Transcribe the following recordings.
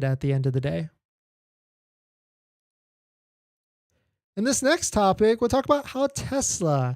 at the end of the day. In this next topic, we'll talk about how Tesla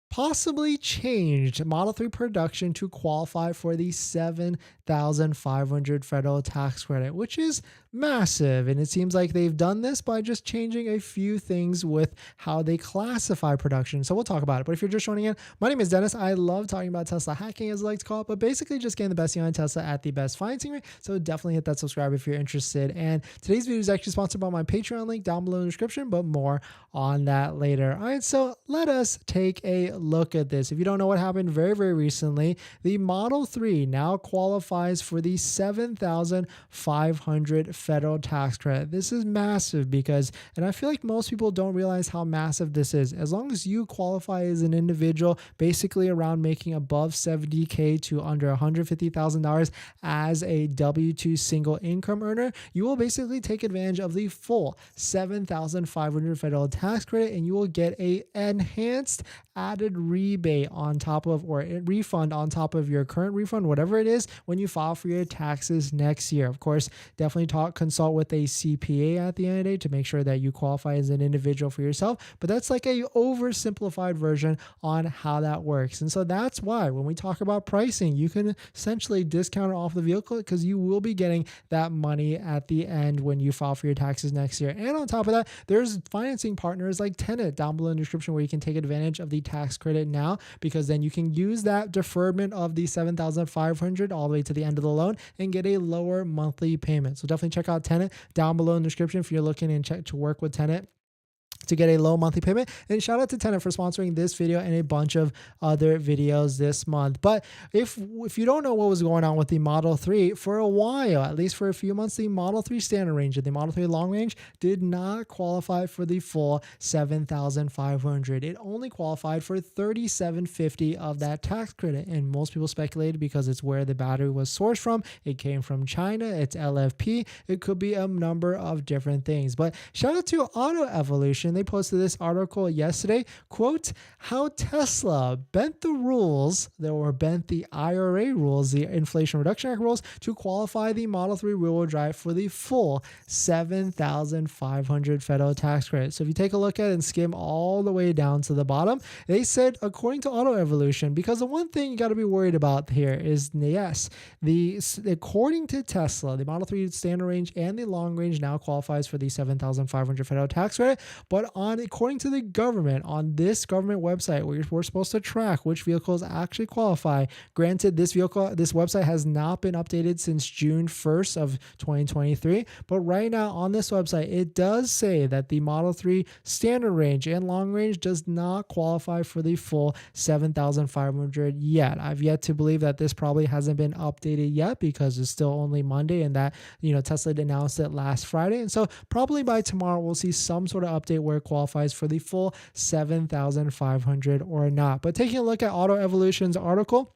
possibly changed Model 3 production to qualify for the 7,500 federal tax credit, which is massive. And it seems like they've done this by just changing a few things with how they classify production. So we'll talk about it. But if you're just joining in, my name is Dennis. I love talking about Tesla hacking, as I like to call it, but basically just getting the best deal on Tesla at the best financing rate. So definitely hit that subscribe if you're interested. And today's video is actually sponsored by my Patreon link down below in the description, but more on that later. All right, so let us take a look at this. If you don't know what happened very recently, the Model 3 now qualifies for the 7,500 federal tax credit. This is massive because, and I feel like most people don't realize how massive this is. As long as you qualify as an individual, basically around making above $70K to under $150,000 as a W-2 single income earner, you will basically take advantage of the full 7,500 federal tax credit, and you will get a enhanced added rebate on top of, or a refund on top of your current refund, whatever it is, when you file for your taxes next year. Of course, definitely consult with a CPA at the end of the day to make sure that you qualify as an individual for yourself. But that's like a oversimplified version on how that works. And so that's why when we talk about pricing, you can essentially discount it off the vehicle because you will be getting that money at the end when you file for your taxes next year. And on top of that, there's financing partners like Tenet down below in the description where you can take advantage of the tax credit now, because then you can use that deferment of the 7,500 all the way to the end of the loan and get a lower monthly payment. So definitely check out Tenet down below in the description if you're looking and check to work with Tenet to get a low monthly payment. And shout out to Tenet for sponsoring this video and a bunch of other videos this month. But if you don't know what was going on with the Model 3, for a while, at least for a few months, the Model 3 standard range and the Model 3 long range did not qualify for the full 7,500. It only qualified for 3,750 of that tax credit. And most people speculated because it's where the battery was sourced from. It came from China. It's LFP. It could be a number of different things. But shout out to Auto Evolution. They posted this article yesterday, quote, how Tesla bent the rules, or bent the IRA rules, the Inflation Reduction Act rules, to qualify the Model 3 rear-wheel drive for the full 7,500 federal tax credit. So if you take a look at it and skim all the way down to the bottom, they said, according to Auto Evolution, because the one thing you got to be worried about here is, yes, according to Tesla, the Model 3 standard range and the long range now qualifies for the 7,500 federal tax credit, but according to the government, on this government website where we're supposed to track which vehicles actually qualify, granted, this website has not been updated since June 1st of 2023, but right now on this website, it does say that the Model 3 standard range and long range does not qualify for the full 7,500 yet. I've yet to believe that this probably hasn't been updated yet because it's still only Monday, and that, Tesla announced it last Friday. And so probably by tomorrow, we'll see some sort of update where it qualifies for the full 7,500 or not. But taking a look at Auto Evolution's article,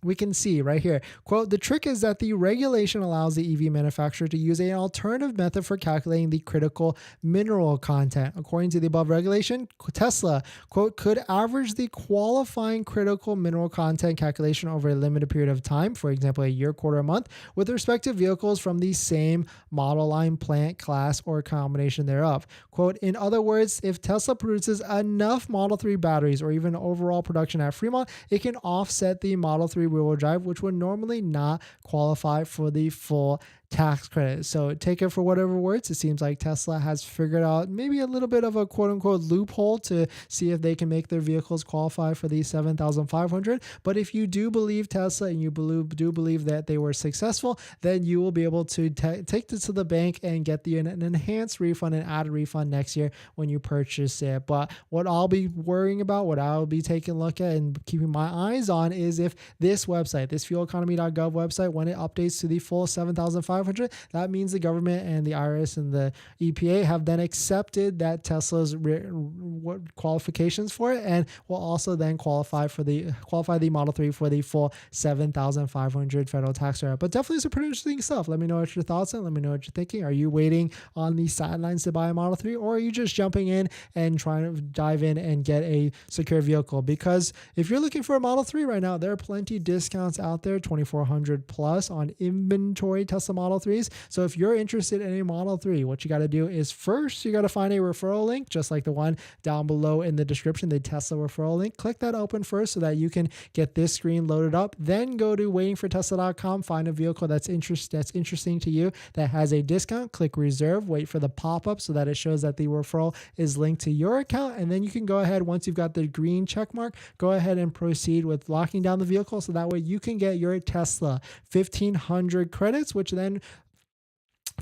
we can see right here, quote, the trick is that the regulation allows the EV manufacturer to use an alternative method for calculating the critical mineral content. According to the above regulation, Tesla, quote, could average the qualifying critical mineral content calculation over a limited period of time, for example, a year, quarter, a month, with respect to vehicles from the same model line, plant, class, or combination thereof. Quote, in other words, if Tesla produces enough Model 3 batteries or even overall production at Fremont, it can offset the Model 3 rear-wheel drive, which would normally not qualify for the full tax credit. So take it for whatever words. It seems like Tesla has figured out maybe a little bit of a quote unquote loophole to see if they can make their vehicles qualify for the 7,500. But if you do believe Tesla and you do believe that they were successful, then you will be able to take this to the bank and get an enhanced refund and added refund next year when you purchase it. But what I'll be worrying about, what I'll be taking a look at and keeping my eyes on is if this website, this fueleconomy.gov website, when it updates to the full 7,500, that means the government and the IRS and the EPA have then accepted that Tesla's qualifications for it, and will also then qualify the Model 3 for the full 7,500 federal tax credit. But definitely some pretty interesting stuff. Let me know what your thoughts are. Let me know what you're thinking. Are you waiting on the sidelines to buy a Model 3, or are you just jumping in and trying to dive in and get a secure vehicle? Because if you're looking for a Model 3 right now, there are plenty discounts out there, 2,400 plus on inventory Tesla Model Model 3s. So if you're interested in a Model 3, what you got to do is first you got to find a referral link, just like the one down below in the description, the Tesla referral link. Click that open first so that you can get this screen loaded up. Then go to waitingfortesla.com, find a vehicle that's interesting to you that has a discount. Click reserve, wait for the pop-up so that it shows that the referral is linked to your account, and then you can go ahead, once you've got the green check mark, go ahead and proceed with locking down the vehicle so that way you can get your Tesla 1500 credits, which then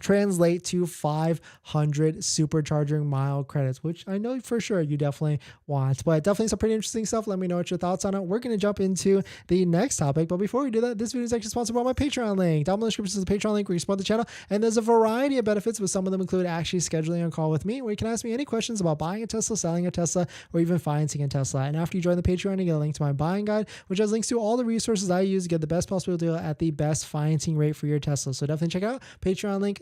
translate to 500 supercharging mile credits, which I know for sure you definitely want. But definitely some pretty interesting stuff. Let me know what your thoughts on it. We're going to jump into the next topic, but before we do that, this video is actually sponsored by my Patreon link. Down below in the description is a Patreon link where you support the channel, and there's a variety of benefits, with some of them include actually scheduling a call with me where you can ask me any questions about buying a Tesla, selling a Tesla, or even financing a Tesla. And after you join the Patreon, you get a link to my buying guide, which has links to all the resources I use to get the best possible deal at the best financing rate for your Tesla. So definitely check out Patreon link